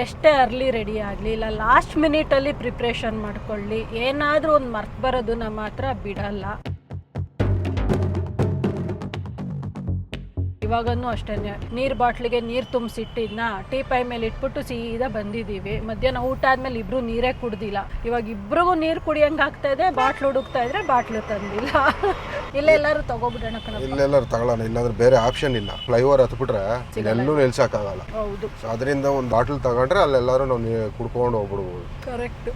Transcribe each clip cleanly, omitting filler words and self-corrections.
ಎಷ್ಟೇ early ready ಆಗಲಿ ಇಲ್ಲ ಲಾಸ್ಟ್ ಮಿನಿಟಲ್ಲಿ ಪ್ರಿಪ್ರೇಷನ್ ಮಾಡ್ಕೊಳ್ಳಿ, ಏನಾದರೂ ಒಂದು ಮರ್ತು ಬರೋದನ್ನ ಮಾತ್ರ ಬಿಡಲ್ಲ. ಇವಾಗನೂ ಅಷ್ಟೇ ನೀರು ಬಾಟ್ಲಿಗೆ ನೀರು ತುಂಬಿಸಿಟ್ಟಿದ್ನ ಟೀ ಪೈ ಮೇಲೆ ಇಟ್ಬಿಟ್ಟು ಸೀದಾ ಬಂದಿದ್ದೀವಿ. ಮಧ್ಯಾಹ್ನ ಊಟ ಆದ್ಮೇಲೆ ಇಬ್ರು ನೀರೇ ಕುಡ್ದಿಲ್ಲ. ಇವಾಗ ಇಬ್ರಿಗೂ ನೀರು ಕುಡಿಯಂಗೆ ಆಗ್ತಾ ಇದೆ. ಬಾಟ್ಲು ಹುಡುಕ್ತಾ ಇದ್ರೆ ಬಾಟ್ಲು ತಂದಿಲ್ಲ. ಇಲ್ಲೆಲ್ಲರೂ ತಗೋಬಿಡೋಣ ಕಣ. ಇಲ್ಲೆಲ್ಲರೂ ತಗೊಳ್ಳೋಣ, ಇಲ್ಲಾಂದ್ರೆ ಬೇರೆ ಆಪ್ಷನ್ ಇಲ್ಲ. ಫ್ಲೈಓವರ್ ಹತ್ಬಿಟ್ರೆ ಎಲ್ಲೂ ನಿಲ್ಸಕ್ಕಾಗಲ್ಲ. ಹೌದು, ಅದರಿಂದ ಒಂದು ಬಾಟ್ಲ್ ತಗೊಂಡ್ರೆ ಅಲ್ಲೆಲ್ಲರೂ ನಾವು ಕುಡ್ಕೊಂಡು ಹೋಗ್ಬಿಡ್ಬೋದು. ಕರೆಕ್ಟ್.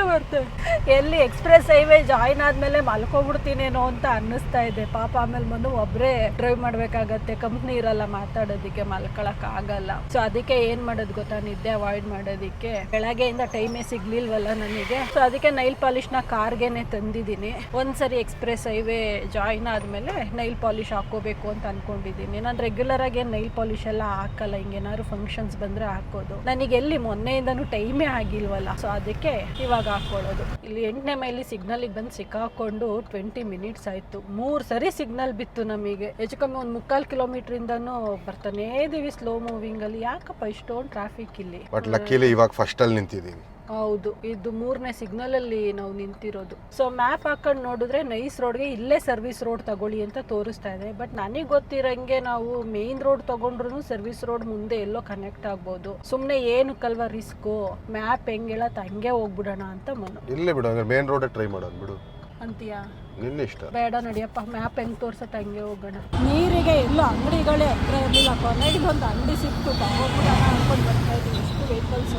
ಬರ್ತೇವೆ ಎಲ್ಲಿ ಎಕ್ಸ್ಪ್ರೆಸ್ ಹೈವೇ ಜಾಯಿನ್ ಆದ್ಮೇಲೆ ಮಲ್ಕೋಬಿಡ್ತೀನೇನೋ ಅಂತ ಅನ್ನಿಸ್ತಾ ಇದೆ. ಪಾಪ ಆಮೇಲೆ ಬಂದು ಒಬ್ಬರೇ ಡ್ರೈವ್ ಮಾಡ್ಬೇಕಾಗತ್ತೆ, ಕಂಪ್ನಿ ಇರಲ್ಲ ಮಾತಾಡೋದಕ್ಕೆ, ಮಲ್ಕೊಳಕ್ ಆಗಲ್ಲ. ಸೊ ಅದಕ್ಕೆ ಏನ್ ಮಾಡೋದು ಗೊತ್ತಾ, ನಿದ್ದೆ ಅವಾಯ್ಡ್ ಮಾಡೋದಿಕ್ಕೆ ಬೆಳಗ್ಗೆಯಿಂದ ಟೈಮೇ ಸಿಗ್ಲಿಲ್ವಲ್ಲ ನನಗೆ. ಸೊ ಅದಕ್ಕೆ ನೈಲ್ ಪಾಲಿಶ್ ನ ಕಾರ್ಗೆನೆ ತಂದಿದ್ದೀನಿ. ಒಂದ್ಸರಿ ಎಕ್ಸ್ಪ್ರೆಸ್ ಹೈವೇ ಜಾಯಿನ್ ಆದ್ಮೇಲೆ ನೈಲ್ ಪಾಲಿಶ್ ಹಾಕೋಬೇಕು ಅಂತ ಅನ್ಕೊಂಡಿದ್ದೀನಿ. ನಾನು ರೆಗ್ಯುಲರ್ ಆಗಿ ನೈಲ್ ಪಾಲಿಶ್ ಎಲ್ಲ ಹಾಕಲ್ಲ, ಹಿಂಗೇನಾದ್ರು ಫಂಕ್ಷನ್ಸ್ ಬಂದ್ರೆ ಹಾಕೋದು. ನನಗೆ ಎಲ್ಲಿ ಮೊನ್ನೆಯಿಂದನೂ ಟೈಮೇ ಆಗಿಲ್ವಲ್ಲ, ಸೊ ಅದಕ್ಕೆ ಇವಾಗ ಹಾಕೊಳ್ಳೋದು. ಇಲ್ಲಿ 8ನೇ ಮೈಲಿ ಸಿಗ್ನಲ್ಗೆ ಬಂದು ಸಿಕ್ಕಾಕೊಂಡು 20 ಮಿನಿಟ್ಸ್ ಆಯ್ತು. 3 ಸರಿ ಸಿಗ್ನಲ್ ಬಿತ್ತು ನಮಗೆ. ಹೆಚ್ಚು ಕಮ್ಮಿ ಒಂದು 3/4 ಕಿಲೋಮೀಟರ್ ಇಂದಾನು ಬರ್ತಾನೆ ಇದೀವಿ ಸ್ಲೋ ಮೂವಿಂಗ್ ಅಲ್ಲಿ. ಯಾಕಪ್ಪ ಇಷ್ಟೊಂದು ಟ್ರಾಫಿಕ್ ಇಲ್ಲಿ? ಬಟ್ ಲಕ್ಕಿಲಿ ಇವಾಗ ಫಸ್ಟ್ ಅಲ್ಲಿ ನಿಂತಿದ್ದೀವಿ. ಹೌದು, ಇದು 3ನೇ ಸಿಗ್ನಲ್ ಅಲ್ಲಿ ನಾವು ನಿಂತಿರೋದು. ಸೊ ಮ್ಯಾಪ್ ಹಾಕೊಂಡು ನೋಡಿದ್ರೆ ನೈಸ್ ರೋಡ್ಗೆ ಇಲ್ಲೇ ಸರ್ವಿಸ್ ರೋಡ್ ತಗೊಳ್ಳಿ ಅಂತ ತೋರಿಸ್ತಾ ಇದೆ. ಬಟ್ ನನಗೆ ಗೊತ್ತಿರಂಗೆ ನಾವು ಮೇನ್ ರೋಡ್ ತಗೊಂಡ್ರು ಸರ್ವಿಸ್ ರೋಡ್ ಮುಂದೆ ಎಲ್ಲೋ ಕನೆಕ್ಟ್ ಆಗ್ಬೋದು. ಸುಮ್ನೆ ಏನು ಕಲ್ವಾ ರಿಸ್ಕು, ಮ್ಯಾಪ್ ಹೆಂಗ್ ಹೇಳತ್ತ ಹಂಗೆ ಹೋಗ್ಬಿಡೋಣ ಅಂತ ಮನು. ಇಲ್ಲೇ ಬಿಡು, ಮೇನ್ ರೋಡ್ ಟ್ರೈ ಮಾಡೋದು ಬಿಡು ಅಂತೀಯಾ? ನಿನ್ನ ಇಷ್ಟ. ಬೇಡ ನಡಿಯಪ್ಪ, ಮ್ಯಾಪ್ ಹೆಂಗ್ ತೋರ್ಸತ್ತ ಹಂಗೆ ಹೋಗೋಣ. ನೀರಿಗೆ ಎಲ್ಲೋ ಅಂಗಡಿಗಳೇ ಹತ್ರ ಇರಲಿಲ್ಲ, ಕೊನೆಗೆ ಒಂದು ಅಂಗಡಿ ಸಿಕ್ತು, ತಗೋಬಿಡೋಣ ಅನ್ಕೊಂಡು ಬರ್ತಾ ಇದ್ದೀವಿ. ಎಷ್ಟು ವೆಹಿಕಲ್ಸ್.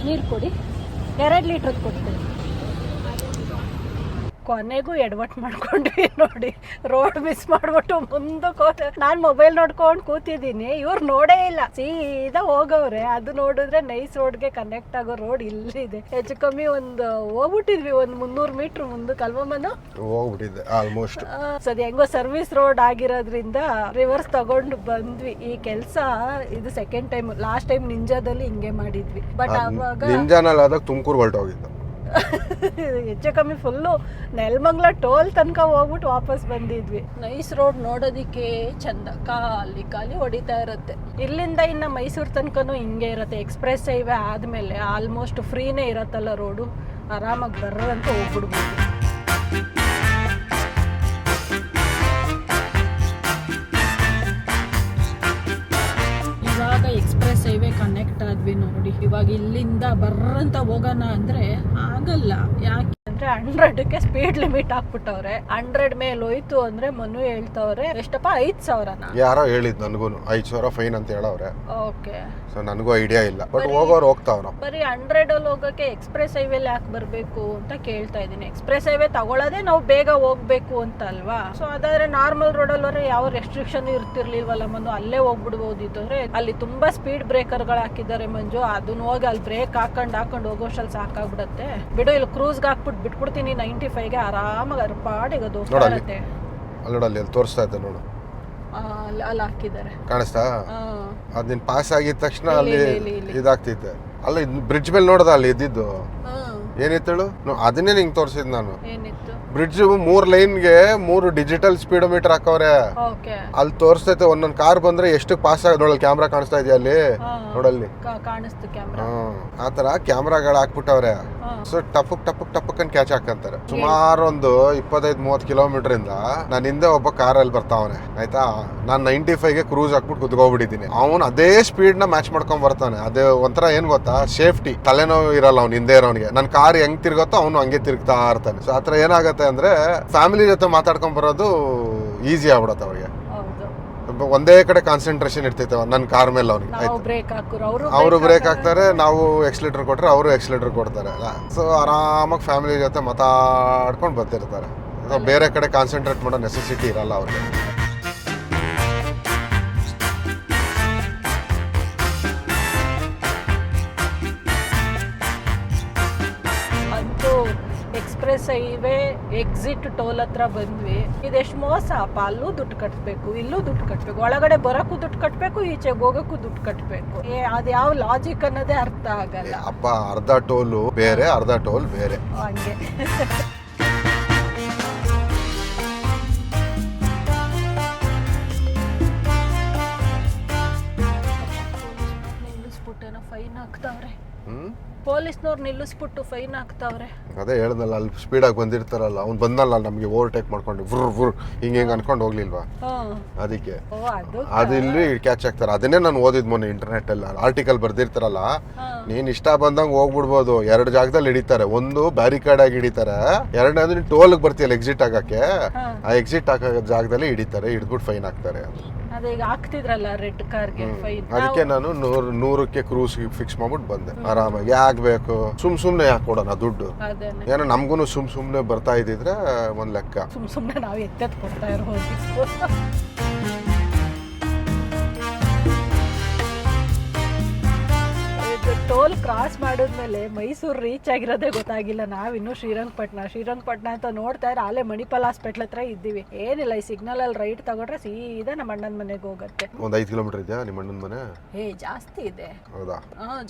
ನೀರು ಕೊಡಿ, 2 ಲೀಟ್ರದ್ದು ಕೊಡ್ತೇವೆ. ಕೊನೆಗೂ ಎಡವಟ್ ಮಾಡ್ಕೊಂಡ್ವಿ ನೋಡಿ, ರೋಡ್ ಮಿಸ್ ಮಾಡ್ಬಿಟ್ಟು ಮುಂದಕ್ಕೆ ಹೋದ. ನಾನು ಮೊಬೈಲ್ ನೋಡ್ಕೊಂಡು ಕೂತಿದ್ದೀನಿ, ಇವ್ರು ನೋಡೇ ಇಲ್ಲ, ಸೀದಾ ಹೋಗವ್ರೆ. ಅದು ನೋಡಿದ್ರೆ ನೈಸ್ ರೋಡ್ಗೆ ಕನೆಕ್ಟ್ ಆಗೋ ರೋಡ್ ಇಲ್ಲಿದೆ. ಹೆಚ್ಚು ಕಮ್ಮಿ ಒಂದು ಹೋಗ್ಬಿಟ್ಟಿದ್ವಿ, ಒಂದು 300 ಮೀಟರ್ ಮುಂದಕ್ಕೆ ಅಲ್ವಾ ಮನು? ಹೋಗ್ಬಿಟ್ಟಿದ್ದೆ ಆಲ್ಮೋಸ್ಟ್. ಅದು ಹೆಂಗೋ ಸರ್ವಿಸ್ ರೋಡ್ ಆಗಿರೋದ್ರಿಂದ ರಿವರ್ಸ್ ತಗೊಂಡು ಬಂದ್ವಿ. ಈ ಕೆಲಸ ಇದು ಸೆಕೆಂಡ್ ಟೈಮ್. ಲಾಸ್ಟ್ ಟೈಮ್ ನಿಂಜಾದಲ್ಲಿ ಹಿಂಗೆ ಮಾಡಿದ್ವಿ. ಬಟ್ ಅವಾಗ ನಿಂಜಾನಲ್ಲಿ ಆದಾಗ ತುಮಕೂರು ಹೊರಟೋಗಿದ್ದು. ಹೆಚ್ಚು ಕಮ್ಮಿ ಫುಲ್ಲು ನೆಲಮಂಗಲ ಟೋಲ್ ತನಕ ಹೋಗ್ಬಿಟ್ಟು ವಾಪಸ್ ಬಂದಿದ್ವಿ. ನೈಸ್ ರೋಡ್ ನೋಡೋದಿಕ್ಕೆ ಚಂದ, ಖಾಲಿ ಖಾಲಿ ಹೊಡಿತಾ ಇರುತ್ತೆ. ಇಲ್ಲಿಂದ ಇನ್ನು ಮೈಸೂರು ತನಕನೂ ಹಿಂಗೆ ಇರುತ್ತೆ. ಎಕ್ಸ್ಪ್ರೆಸ್ ಹೈವೇ ಆದಮೇಲೆ ಆಲ್ಮೋಸ್ಟ್ ಫ್ರೀನೇ ಇರತ್ತಲ್ಲ ರೋಡು, ಆರಾಮಾಗಿ ಬರ್ರಂತ ಹೋಗ್ಬಿಡ್ಬೋದು. ಇವಾಗ ಎಕ್ಸ್ಪ್ರೆಸ್ ಹೈವೇ ಕನೆಕ್ಟ್ ಆದ್ವಿ ನೋಡಿ. ಇವಾಗ ಇಲ್ಲಿಂದ ಬರ್ರಂತ ಹೋಗೋಣ ಅಂದ್ರೆ ಆಗಲ್ಲ. ಯಾಕೆ ಅಂದ್ರೆ 100ಕ್ಕೆ ಸ್ಪೀಡ್ ಲಿಮಿಟ್ ಹಾಕ್ಬಿಟ್ಟವ್ರೆ. 100 ಮೇಲೆ ಹೋಯ್ತು ಅಂದ್ರೆ ಮನು ಹೇಳ್ತವ್ರೆ ಎಷ್ಟಪ್ಪ 5,000ನ ಯಾರೋ ಹೇಳಿದ್ ನನಗೂ 5,000 ಫೈನ್ ಅಂತ ಹೇಳವ್ರೆ. ಓಕೆ, ಸೊ ನನಗೂ ಐಡಿಯಾ ಇಲ್ಲ. ಬಟ್ ಹೋಗೋರು ಹೋಗ್ತಾವ್ರ. ಬರೀ 100 ಅಲ್ಲಿ ಹೋಗಕ್ಕೆ ಎಕ್ಸ್ಪ್ರೆಸ್ ಹೈವೇ ಯಾಕೆ ಬರ್ಬೇಕು ಅಂತ ಕೇಳ್ತಾ ಇದೀನಿ. ಎಕ್ಸ್ಪ್ರೆಸ್ ಹೈವೇ ತಗೊಳ್ಳೋದೇ ನಾವು ಬೇಗ ಹೋಗ್ಬೇಕು ಅಂತ ಅಲ್ವಾ? ಸೊ ಅದಾದ್ರೆ ನಾರ್ಮಲ್ ರೋಡ್ ಅಲ್ಲಿ ಯಾವ ರೆಸ್ಟ್ರಿಕ್ಷನ್ ಇರ್ತಿರ್ಲಿಲ್ವಲ್ಲ ಮನು, ಅಲ್ಲೇ ಹೋಗ್ಬಿಡ್ಬೋದಿತ್ತಂದ್ರೆ. ಅಲ್ಲಿ ತುಂಬಾ ಸ್ಪೀಡ್ ಬ್ರೇಕರ್ ಗಳು ಹಾಕಿದ್ದಾರೆ ಮಂಜು. ಅದನ್ನ ಹೋಗಿ ಅಲ್ಲಿ ಬ್ರೇಕ್ ಹಾಕೊಂಡು ಹೋಗೋಷ್ಟಲ್ಲಿ ಸಾಕಾಗ್ಬಿಡತ್ತೆ. ಬಿಡು, ಇಲ್ಲಿ ಕ್ರೂಸ್ಗೆ ಹಾಕ್ಬಿಟ್ಟು ಬಿಟ್ಬಿಡ್ತೀನಿ 95ಗೆ ಆರಾಮಾಗಿ ಅರ್ಪಾಡಿಗೆ ಅದು ಹೋಗ್ತಾರತ್ತೆ. ಅಲ್ಲಿ ತೋರಿಸ್ತಾ ಇದ್ದೆ ನೋಡು, ಅಲ್ಲಿ ಹಾಕಿದ್ದಾರೆ ಕಾಣಿಸ್ತಾ? ಅದ್ ನೀನ್ ಪಾಸ್ ಆಗಿದ ತಕ್ಷಣ ಅಲ್ಲಿ ಇದಾಗ್ತಿದ್ದೆ. ಅಲ್ಲ ಬ್ರಿಡ್ಜ್ ಮೇಲೆ ನೋಡದ ಅಲ್ಲಿ ಇದ್ದಿದ್ದು ಏನಿತ್ತು ಹೇಳು? ಅದನ್ನೇ ನಿಂಗೆ ತೋರಿಸಿದ್ ನಾನು. ಬ್ರಿಡ್ಜ್ 3 ಲೈನ್ಗೆ 3 ಡಿಜಿಟಲ್ ಸ್ಪೀಡೋಮೀಟರ್ ಹಾಕವ್ರೆ. ಅಲ್ಲಿ ತೋರಿಸ್ತೈತೆ ಒಂದೊಂದ್ ಕಾರ್ ಬಂದ್ರೆ ಎಷ್ಟು ಪಾಸ್ ಆಗ ನೋಡಲ್. ಕ್ಯಾಮ್ರಾ ಕಾಣಿಸ್ತಾ ಇದೆಯಾ ಅಲ್ಲಿ ನೋಡಲ್ಲಿ? ಆತರ ಕ್ಯಾಮ್ರಾಗಳು ಹಾಕ್ಬಿಟ್ಟವ್ರೆ. ಸೊ ಟಪಕ್ ಅಂತ ಕ್ಯಾಚ್ ಹಾಕಂತಾರೆ. ಸುಮಾರು ಒಂದು 25-30 ಕಿಲೋಮೀಟರ್ ಇಂದ ನಾನು ಹಿಂದೆ ಒಬ್ಬ ಕಾರಲ್ಲಿ ಬರ್ತಾವನೆ ಆಯ್ತಾ. ನಾನು 95ಗೆ ಕ್ರೂಸ್ ಹಾಕ್ಬಿಟ್ಟು ಕುತ್ಕೋಗ್ಬಿಟ್ಟಿದ್ದೀನಿ. ಅವ್ನು ಅದೇ ಸ್ಪೀಡ್ ನ ಮ್ಯಾಚ್ ಮಾಡ್ಕೊಂಡ್ ಬರ್ತಾನೆ. ಅದೇ ಒಂಥರ ಏನ್ ಗೊತ್ತಾ, ಸೇಫ್ಟಿ. ತಲೆನೋವು ಇರಲ್ಲ ಅವ್ನು ಹಿಂದೆ ಇರೋನಿಗೆ. ನನ್ ಕಾರ್ ಹೆಂಗ್ ತಿರ್ಗತ್ತೋ ಅವನು ಹಂಗೆ ತಿರುಗ್ತಾ ಇರ್ತಾನೆ. ಸೊ ಆತರ ಏನಾಗತ್ತೆ ಅಂದ್ರೆ ಫ್ಯಾಮಿಲಿ ಜೊತೆ ಮಾತಾಡ್ಕೊಂಡ್ ಬರೋದು ಈಸಿ ಆಗ್ಬಿಡತ್ತೆ ಅವ್ರಿಗೆ. ಒಂದೇ ಕಡೆ ಕಾನ್ಸಂಟ್ರೇಷನ್ ಇರ್ತೈತೆ ನನ್ನ ಕಾರ್ ಮೇಲೆ ಅವ್ನಿಗೆ. ಅವರು ಬ್ರೇಕ್ ಹಾಕ್ತಾರೆ, ನಾವು ಎಕ್ಸ್ಲೇಟರ್ ಕೊಟ್ರೆ ಅವರು ಎಕ್ಸ್ಲೇಟರ್ ಕೊಡ್ತಾರೆ. ಸೊ ಆರಾಮಾಗಿ ಫ್ಯಾಮಿಲಿ ಜೊತೆ ಮಾತಾಡ್ಕೊಂಡು ಬರ್ತಿರ್ತಾರೆ. ಬೇರೆ ಕಡೆ ಕಾನ್ಸಂಟ್ರೇಟ್ ಮಾಡೋ ನೆಸೆಸಿಟಿ ಇರಲ್ಲ ಅವ್ರಿಗೆ. ಎಕ್ಸ್ಪ್ರೆಸ್ ಹೈವೇ ಎಕ್ಸಿಟ್ ಟೋಲ್ ಹತ್ರ ಬಂದ್ವಿ. ಇದೆಷ್ಟು ಮೋಸ ಅಪ್ಪ. ಅಲ್ಲೂ ದುಡ್ಡು ಕಟ್ಟಬೇಕು, ಇಲ್ಲೂ ದುಡ್ಡು ಕಟ್ಟಬೇಕು, ಒಳಗಡೆ ಬರೋಕ್ಕೂ ದುಡ್ಡು ಕಟ್ಟಬೇಕು, ಈಚೆಗೆ ಹೋಗೋಕ್ಕೂ ದುಡ್ಡು ಕಟ್ಟಬೇಕು. ಅದು ಯಾವ ಲಾಜಿಕ್ ಅನ್ನೋದೇ ಅರ್ಥ ಆಗಲ್ಲ. ಅಪ್ಪ ಅರ್ಧ ಟೋಲು ಬೇರೆ, ಅರ್ಧ ಟೋಲ್ ಬೇರೆ, ಹಂಗೆ. ಏನೋ ಫೈನ್ ಹಾಕ್ತಾವ್ರೆ. ಹ್ಮ್ ಪೊಲೀಸ್ನವ್ರು ನಿಲ್ಲಿಸ್ಬಿಟ್ಟು ಫೈನ್ ಹಾಕ್ತಾವ್ರೆ. ಅದೇ ಹೇಳ್ದಲ್ಲ, ಅಲ್ಲಿ ಸ್ಪೀಡಾಗಿ ಬಂದಿರ್ತಾರಲ್ಲ, ಅವ್ನು ಬಂದಲ್ಲ ನಮಗೆ ಓವರ್ಟೇಕ್ ಮಾಡ್ಕೊಂಡು ವ್ರ್ ಹಿಂಗೆ ಅನ್ಕೊಂಡು ಹೋಗ್ಲಿಲ್ವಾ, ಅದಕ್ಕೆ ಅದು ಇಲ್ಲಿ ಕ್ಯಾಚ್ ಆಗ್ತಾರೆ. ಅದನ್ನೇ ನಾನು ಓದಿದ್ ಮೊನ್ನೆ ಇಂಟರ್ನೆಟ್ ಅಲ್ಲಿ ಆರ್ಟಿಕಲ್ ಬರ್ದಿರ್ತಾರಲ್ಲ, ನೀನ್ ಇಷ್ಟ ಬಂದಂಗೆ ಹೋಗ್ಬಿಡ್ಬೋದು. 2 ಜಾಗದಲ್ಲಿ ಹಿಡಿತಾರೆ. ಒಂದು ಬ್ಯಾರಿಕೇಡ್ ಆಗಿ ಹಿಡಿತಾರೆ, ಎರಡನೇದು ನೀನು ಟೋಲ್ಗೆ ಬರ್ತೀಯಲ್ಲ ಎಕ್ಸಿಟ್ ಆಗಕ್ಕೆ, ಆ ಎಕ್ಸಿಟ್ ಆಗೋ ಜಾಗದಲ್ಲಿ ಹಿಡಿತಾರೆ, ಹಿಡಿದ್ಬಿಟ್ಟು ಫೈನ್ ಹಾಕ್ತಾರೆ. ಅದೀಗ ಹಾಕ್ತಿದ್ರಲ್ಲ ರೆಡ್ ಕಾರ್ಗೆ ಫೈನ್. ಅದಕ್ಕೆ ನಾನು 100ಕ್ಕೆ ಕ್ರೂಸ್ ಫಿಕ್ಸ್ ಮಾಡ್ಬಿಟ್ಟು ಬಂದೆ ಆರಾಮಾಗಿ. ಆಗ್ಬೇಕು ಸುಮ್ನೆ ಯಾಕೆ ಕೊಡೋಣ ದುಡ್ಡು, ಏನೋ ನಮ್ಗೂ ಸುಮ್ನೆ ಬರ್ತಾ ಇದ್ದಿದ್ರೆ ಒಂದ್ ಲೆಕ್ಕ. ಸುಮ್ನೆ ನಾವು ಎತ್ತೆತ್ ಕೊಡ್ತಾ ಇರೋದು. ಟೋಲ್ ಕ್ರಾಸ್ ಮಾಡಿದ್ಮೇಲೆ ಮೈಸೂರು ರೀಚ್ ಆಗಿರೋದೇ ಗೊತ್ತಾಗಿಲ್ಲ. ನಾವಿನ್ನೂ ಶ್ರೀರಂಗಪಟ್ಟಣ ಅಂತ ನೋಡ್ತಾ ಇದ್ರೆ ಆಲೆ ಮಣಿಪಾಲ್ ಹಾಸ್ಪಿಟ್ಲ್ ಹತ್ರ ಇದ್ದೀವಿ. ಏನಿಲ್ಲ, ಈ ಸಿಗ್ನಲ್ ಅಲ್ಲಿ ರೈಟ್ ತಗೊಂಡ್ರೆ ಸೀದಾ ನಮ್ಮ ಅಣ್ಣನ ಮನೆಗೆ ಹೋಗುತ್ತೆ. ಒಂದು 5 ಕಿಲೋಮೀಟರ್ ಇದೆಯಾ ನಿಮ್ಮ ಅಣ್ಣನ ಮನೆ? ಜಾಸ್ತಿ ಇದೆ. ಹೌದಾ?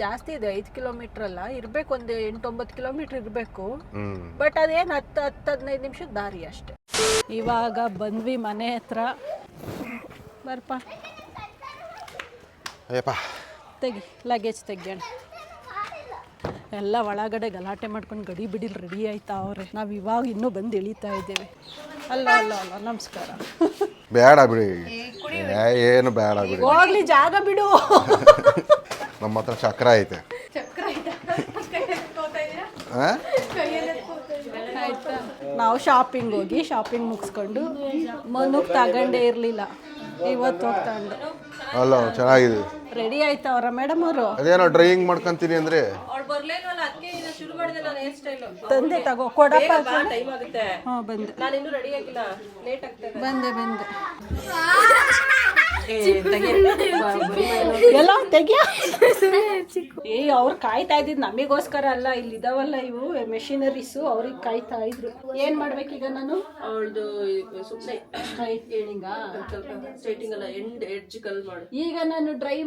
ಜಾಸ್ತಿ ಇದೆ. 5 ಕಿಲೋಮೀಟರ್ ಅಲ್ಲ, ಇರ್ಬೇಕು ಒಂದು 8-9 ಕಿಲೋಮೀಟರ್ ಇರಬೇಕು. ಬಟ್ ಅದೇನು 10-15 ನಿಮಿಷದ ದಾರಿ ಅಷ್ಟೇ. ಇವಾಗ ಬಂದ್ವಿ ಮನೆ ಹತ್ರ. ಬರ್ಪ ಅಯ್ಯಪ್ಪ, ತೆಗಿ ಲಗೇಜ್ ತೆಗ್ಯೋಣ. ಎಲ್ಲ ಒಳಗಡೆ ಗಲಾಟೆ ಮಾಡ್ಕೊಂಡು ಗಡಿ ಬಿಡಿಲ್ ರೆಡಿ ಆಯ್ತಾ ಅವ್ರೆ. ನಾವು ಇವಾಗ ಇನ್ನೂ ಬಂದು ಇಳಿತಾ ಇದ್ದೇವೆ. ಅಲ್ಲ ನಮಸ್ಕಾರ. ಬೇಡ ಬಿಡಿ, ಏನು ಬೇಡ ಬಿಡಿ, ಹೋಗ್ಲಿ ಜಾಗ ಬಿಡು. ನಮ್ಮ ಹತ್ರ ಚಕ್ರ ಐತೆ. ಆಯ್ತಾ, ನಾವು ಶಾಪಿಂಗ್ ಹೋಗಿ ಶಾಪಿಂಗ್ ಮುಗಿಸ್ಕೊಂಡು ಮನುಗ್ ತಗೊಂಡೇ ಇರಲಿಲ್ಲ, ಇವತ್ತು ಹೋಗ್ತಂಡು. ಅಲ್ಲ ಚೆನ್ನಾಗಿದೆ. ರೆಡಿ ಆಯ್ತಾ ಅವರ ಮೇಡಮ್ ಅವರು? ಅದೇನೋ ಡ್ರೈವಿಂಗ್ ಮಾಡ್ಕೊಂತೀನಿ ಅಂದ್ರೆ ತಂದೆ ತಗೋ ಕೊಡಪ್ಪ. ಬಂದೆ ಎಲ್ಲ ತೆಗಿಯ. ಅವ್ರು ಕಾಯ್ತಾ ಇದ್ದಿದ್ ನಮಿಗೋಸ್ಕರ ಅಲ್ಲ, ಇಲ್ಲಿ ಇದಾವಲ್ಲ ಇವು ಮೆಷಿನರೀಸು, ಅವ್ರಿಗೆ ಕಾಯ್ತಾ ಇದ್ರು. ಏನ್ ಮಾಡ್ಬೇಕೀಗ ನಾನು? ಅವಳದು ಸುಮ್ಮನೆ ಈಗ ನಾನು ಡ್ರೈ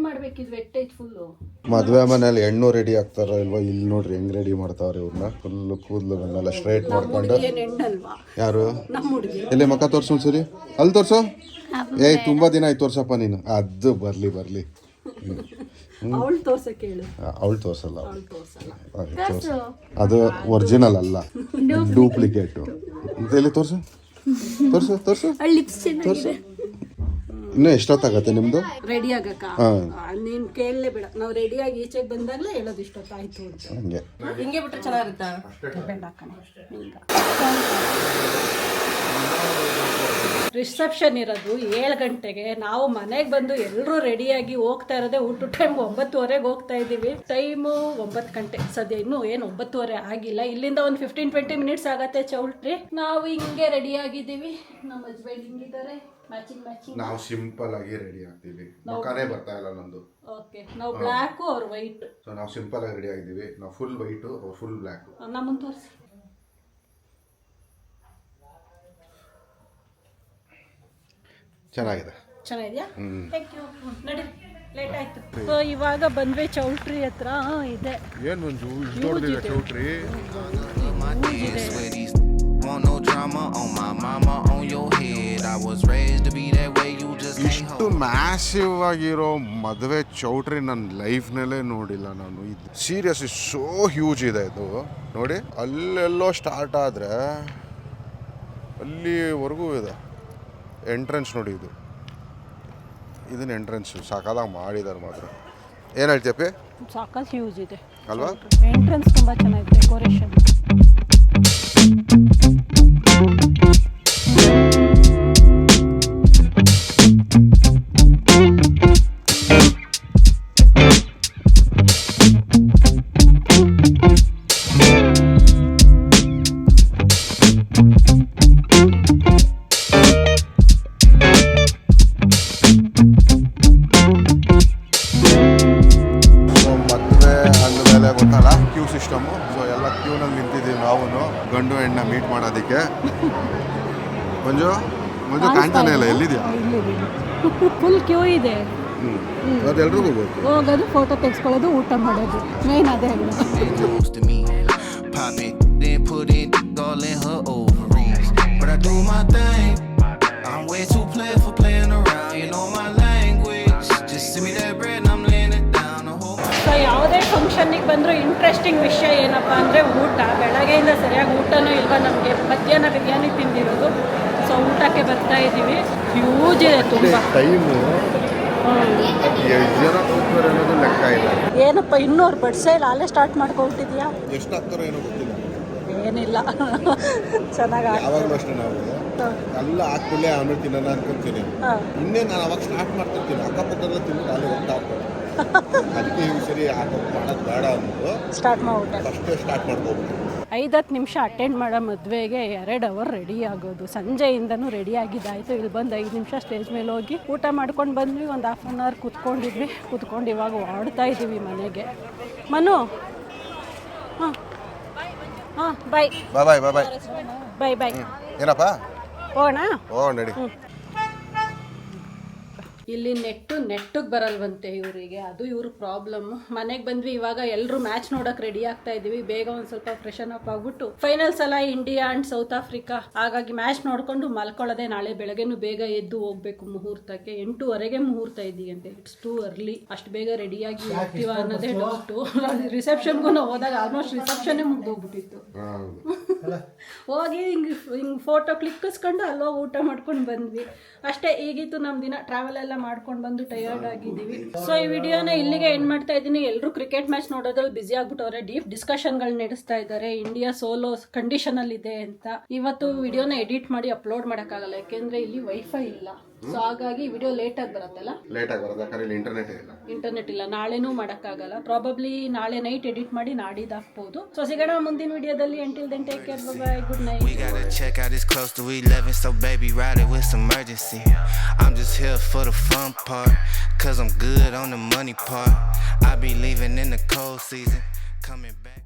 ಮಾಡ್ಬೇಕಿದ್ ವೆಟ್ಟೇಜ್ ಫುಲ್ಲು. ಮದ್ವೆ ಮನೇಲಿ ಹೆಣ್ಣು ರೆಡಿ ಆಗ್ತಾರ ಇಲ್ವಾ? ಇಲ್ಲಿ ನೋಡ್ರಿ ಹೆಂಗ್ ರೆಡಿ ಮಾಡ್ತಾವ್ರೆ ಇವ್ರನ್ನ. ಫುಲ್ ಕೂದಲು ಸ್ಟ್ರೈಟ್ ಮಾಡ್ಕೊಂಡು. ಯಾರು? ನಮ್ಮ ಹುಡುಗಿ. ಎಲ್ಲಿ ಮಕ್ಕ ತೋರ್ಸು ಸರಿ, ಅಲ್ಲಿ ತೋರ್ಸು. ತುಂಬಾ ದಿನ ಆಯ್ತು ತೋರ್ಸಪ್ಪ ನೀನು. ಅದು ಬರ್ಲಿ ಅವಳು ತೋರ್ಸಕ್ಕೆ ಹೇಳು. ಅವಳು ತೋರ್ಸಲ್ಲ, ಅದು ಒರಿಜಿನಲ್ ಅಲ್ಲ, ಡೂಪ್ಲಿಕೇಟು. ಇದೆಲ್ಲಿ ತೋರ್ಸು. ಇನ್ನು ಎಷ್ಟೊತ್ತಾಗತ್ತೆ ನಿಮ್ದು ರೆಡಿ ಆಗಕ್ಕ? ನೀನ್ ಕೇಳಲೇ ಬೇಡ, ನಾವು ರೆಡಿ ಆಗಿ ಈಚೆಗೆ ಬಂದಾಗಲೇ ಹೇಳೋದು ಇಷ್ಟೊತ್ತಾಯ್ತು ಅಂತ. ಹಿಂಗೆ ಬಿಟ್ರೆ ಚೆನ್ನಾಗಿರುತ್ತಾ? ರಿಸೆಪ್ಷನ್ ಇರೋದು 7 ಗಂಟೆಗೆ. ನಾವು ಮನೆಗೆ ಬಂದು ಎಲ್ಲರೂ ರೆಡಿಯಾಗಿ ಹೋಗ್ತಾ ಇರೋದೇ ಊಟ ಟೈಮ್ 9:30 ಹೋಗ್ತಾ ಇದ್ದೀವಿ. ಟೈಮು 9 ಗಂಟೆ. ಸದ್ಯ ಇನ್ನೂ ಏನು 9:30 ಆಗಿಲ್ಲ. ಇಲ್ಲಿಂದ ಒಂದು 15-20 ಮಿನಿಟ್ಸ್ ಆಗತ್ತೆ ಚೌಲ್ಟ್ರಿ. ನಾವು ಹಿಂಗೆ ರೆಡಿ ಆಗಿದ್ದೀವಿ. ನಮ್ಮ ಹಸ್ಬೆಂಡ್ ಹಿಂಗಿದ್ದಾರೆ, ಮ್ಯಾಚಿಂಗ್. ನಾವು ಸಿಂಪಲ್ ಆಗಿ ರೆಡಿ ಆಗ್ತೀವಿ. ಮುಖಾನೇ ಬರ್ತಾ ಇಲ್ಲ ನಂದು. ಓಕೆ, ನಾವು ಬ್ಲ್ಯಾಕು ಅವ್ರು ವೈಟ್. ಸೊ ನಾವು ಸಿಂಪಲ್ ಆಗಿ ರೆಡಿ ಆಗಿದ್ದೀವಿ. ನಾವು ಫುಲ್ ವೈಟು, ಅವ್ರು ಫುಲ್ ಬ್ಲ್ಯಾಕ್. ನಮ್ಮನ್ನು ತೋರಿಸಿ. ಚೆನ್ನಾಗಿದೆಯಾ? Thank you. ನಡಿ, ಲೇಟ್ ಆಯ್ತು. ಸೊ ಇವಾಗ ಬಂದ್ವಿ ಚೌಲ್ಟ್ರಿ ಹತ್ರ. ಇದೆ ಏನು ಮಂಜು ಇಷ್ಟೊಂದಿದೆ ಚೌಲ್ಟ್ರಿ. ಇಷ್ಟು ಮ್ಯಾಸಿವ್ ಆಗಿರೋ ಮದುವೆ ಚೌಟ್ರಿ ನನ್ನ ಲೈಫ್ನಲ್ಲೇ ನೋಡಿಲ್ಲ ನಾನು. ಇದು ಸೀರಿಯಸ್ಲಿ ಸೋ ಹ್ಯೂಜ್ ಇದೆ ಇದು. ನೋಡಿ, ಅಲ್ಲೆಲ್ಲೋ ಸ್ಟಾರ್ಟ್ ಆದರೆ ಅಲ್ಲಿವರೆಗೂ ಇದೆ. ಎಂಟ್ರೆನ್ಸ್ ನೋಡಿ, ಇದನ್ನ ಎಂಟ್ರೆನ್ಸ್ ಸಾಕಾದಾಗ ಮಾಡಿದ್ದಾರೆ ಮಾತ್ರ. ಏನು ಹೇಳ್ತೀಯಪ್ಪಿ? ಸಾಕಷ್ಟು ಹ್ಯೂಜ್ ಇದೆ ಅಲ್ವಾ? ಎಂಟ್ರೆನ್ಸ್ ತುಂಬ ಚೆನ್ನಾಗಿದೆ, ಡೆಕೋರೇಷನ್. ಗಂಡು ಹೆಣ್ಣ ಮೀಟ್ ಮಾಡೋದಕ್ಕೆ. ಮಂಜು ಕಾಣ್ತಾನೆ ಇಲ್ಲ, ಎಲ್ಲಿದೆಯಾ? ಫುಲ್ ಕ್ಯೂ ಇದೆ. ಅದೆಲ್ರಿಗೂ ಹೋಗೋದು, ಫೋಟೋ ತೆಗೆಸ್ಕೊಳ್ಳೋದು, ಊಟ ಮಾಡೋದು, ಮೇನ್ ಅದೇ. ಬಂದರೂ ಇಂಟ್ರೆಸ್ಟಿಂಗ್ ವಿಷಯ ಏನಪ್ಪ ಅಂದರೆ ಊಟ. ಬೆಳಗ್ಗೆಯಿಂದ ಸರಿಯಾಗಿ ಊಟನೂ ಇಲ್ವಾ ನಮಗೆ. ಮಧ್ಯಾಹ್ನ ಬಿರಿಯಾನಿ ತಿಂದಿರೋದು. ಸೊ ಊಟಕ್ಕೆ ಬರ್ತಾ ಇದ್ದೀವಿ. ಹ್ಯೂಜ್ ಇದೆ ತುಂಬ. ಟೈಮು ಜನ ಕೂತ್ತಾರೆ ಅನ್ನೋದು ಲೆಕ್ಕ ಇಲ್ಲ. ಏನಪ್ಪ ಇನ್ನೂ ಅವ್ರು ಬಡ್ಸೇ ಇಲ್ಲ, ಅಲ್ಲೇ ಸ್ಟಾರ್ಟ್ ಮಾಡ್ಕೊಬಿಟ್ಟಿದ್ಯಾ? ಎಷ್ಟು ಆಗ್ತಾರೋ ಏನೋ ಗೊತ್ತಿಲ್ಲ. ಏನಿಲ್ಲ, ಚೆನ್ನಾಗಿ ಯಾವಾಗಲೂ ಅಷ್ಟೇ ನಾವು ಎಲ್ಲ ಹಾಕ್ಕೊಳ್ಳೆ ಆಮೇಲೆ ತಿನ್ನೋಣ ಅನ್ಕೊಂತೀನಿ. ಇನ್ನೇ ನಾನು ಅವಾಗ ಸ್ಟಾರ್ಟ್ ಮಾಡ್ತಿರ್ತೀನಿ, ಅಕ್ಕಪಕ್ಕದಲ್ಲ ತಿಂದು ಅಲ್ಲಿ ಹೋಗ್ತಾ ಇರ್ತಾರೆ. ಅದಕ್ಕೆ ಈ ಸರಿ ಮಾಡೋದು ಬೇಡ ಅಂದ್ಬಿಟ್ಟು ಸ್ಟಾರ್ಟ್ ಮಾಡ್ಬಿಟ್ಟೆ. ಫಸ್ಟೇ ಸ್ಟಾರ್ಟ್ ಮಾಡ್ಕೋಬೇಕು. 5-10 ನಿಮಿಷ ಅಟೆಂಡ್ ಮಾಡೋ ಮದುವೆಗೆ 2 ಅವರ್ ರೆಡಿ ಆಗೋದು. ಸಂಜೆಯಿಂದನೂ ರೆಡಿ ಆಗಿದ್ದಾಯಿತು. ಇಲ್ಲಿ ಬಂದು 5 ನಿಮಿಷ ಸ್ಟೇಜ್ ಮೇಲೆ ಹೋಗಿ ಊಟ ಮಾಡ್ಕೊಂಡು ಬಂದ್ವಿ. ಒಂದು ಹಾಫ್ ಆನ್ ಅವರ್ ಕೂತ್ಕೊಂಡು ಇವಾಗ ಓಡ್ತಾ ಇದ್ದೀವಿ ಮನೆಗೆ. ಮನು, ಹಾಂ ಬಾಯ್ ಬಾಯ್ ಬಾಯ್ ಬಾಯ್ ಬಾಯ್ ಬಾಯ್. ಏನಪ್ಪ ಹೋಗೋಣ? ನಡಿ. ಇಲ್ಲಿ ನೆಟ್ಟಿಗೆ ಬರಲ್ವಂತೆ ಇವರಿಗೆ, ಅದು ಇವ್ರ ಪ್ರಾಬ್ಲಮ್. ಮನೆಗೆ ಬಂದ್ವಿ. ಇವಾಗ ಎಲ್ಲರೂ ಮ್ಯಾಚ್ ನೋಡೋಕೆ ರೆಡಿ ಆಗ್ತಾ ಇದ್ದೀವಿ. ಬೇಗ ಒಂದು ಸ್ವಲ್ಪ ಫ್ರೆಶನ್ ಅಪ್ ಆಗ್ಬಿಟ್ಟು ಫೈನಲ್ಸ್ ಎಲ್ಲ ಇಂಡಿಯಾ ಆ್ಯಂಡ್ ಸೌತ್ ಆಫ್ರಿಕಾ, ಹಾಗಾಗಿ ಮ್ಯಾಚ್ ನೋಡ್ಕೊಂಡು ಮಲ್ಕೊಳ್ಳೋದೆ. ನಾಳೆ ಬೆಳಗ್ಗೆನೂ ಬೇಗ ಎದ್ದು ಹೋಗ್ಬೇಕು ಮುಹೂರ್ತಕ್ಕೆ. 8:30 ಮುಹೂರ್ತ ಇದೆಯಂತೆ. It's too early. ಅಷ್ಟು ಬೇಗ ರೆಡಿಯಾಗಿ ಹೋಗ್ತೀವ ಅನ್ನೋದೇ ಡೌಟು. ರಿಸೆಪ್ಷನ್ಗೂ ಹೋದಾಗ ಆಲ್ಮೋಸ್ಟ್ ರಿಸೆಪ್ಷನ್ನೇ ಮುಗ್ದೋಗ್ಬಿಟ್ಟಿತ್ತು. ಹೋಗಿ ಹಿಂಗೆ ಫೋಟೋ ಕ್ಲಿಕ್ಕಿಸ್ಕೊಂಡು ಅಲ್ಲೋಗಿ ಊಟ ಮಾಡ್ಕೊಂಡು ಬಂದ್ವಿ ಅಷ್ಟೇ. ಈಗಿತ್ತು ನಮ್ಮ ದಿನ. ಟ್ರಾವೆಲ್ ಎಲ್ಲ ಮಾಡ್ಕೊಂಡು ಬಂದು ಟಯರ್ಡ್ ಆಗಿದ್ದೀವಿ. ಸೊ ಈ ವಿಡಿಯೋನ ಇಲ್ಲಿಗೆ ಎಂಡ್ ಮಾಡ್ತಾ ಇದ್ದೀನಿ. ಎಲ್ಲರೂ ಕ್ರಿಕೆಟ್ ಮ್ಯಾಚ್ ನೋಡೋದ್ರಲ್ಲಿ ಬಿಸಿ ಆಗ್ಬಿಟ್ಟವ್ರೆ. ಡೀಪ್ ಡಿಸ್ಕಷನ್ಗಳು ನಡೆಸ್ತಾ ಇದ್ದಾರೆ. ಇಂಡಿಯಾ ಸೋಲೋ ಕಂಡೀಷನ್ ಅಲ್ಲಿ ಇದೆ ಅಂತ. ಇವತ್ತು ವಿಡಿಯೋನ ಎಡಿಟ್ ಮಾಡಿ ಅಪ್ಲೋಡ್ ಮಾಡೋಕ್ಕಾಗಲ್ಲ, ಯಾಕೆಂದ್ರೆ ಇಲ್ಲಿ ವೈಫೈ ಇಲ್ಲ. ಸೊ ಹಾಗಾಗಿ ವಿಡಿಯೋ ಲೇಟಾಗಿ ಬರುತ್ತಲ್ಲ, ಇಂಟರ್ನೆಟ್ ಇಲ್ಲ. ನಾಳೆನೂ ಮಾಡೋಕ್ಕಾಗಲ್ಲ. ಪ್ರಾಬಬ್ಲಿ ನಾಳೆ ನೈಟ್ ಎಡಿಟ್ ಮಾಡಿ ನಾಡಿದ್ದು ಹಾಕ್ಬೋದು. ಸೊ ಸಿಗೋಣ ಮುಂದಿನ ವಿಡಿಯೋದಲ್ಲಿ. Until then, take care. Bye bye. Good night. We gotta check out, it's close to 11, so baby ride it with some urgency. I'm just here for the fun part, cause I'm good on the money part. I be leaving in the cold season, coming back.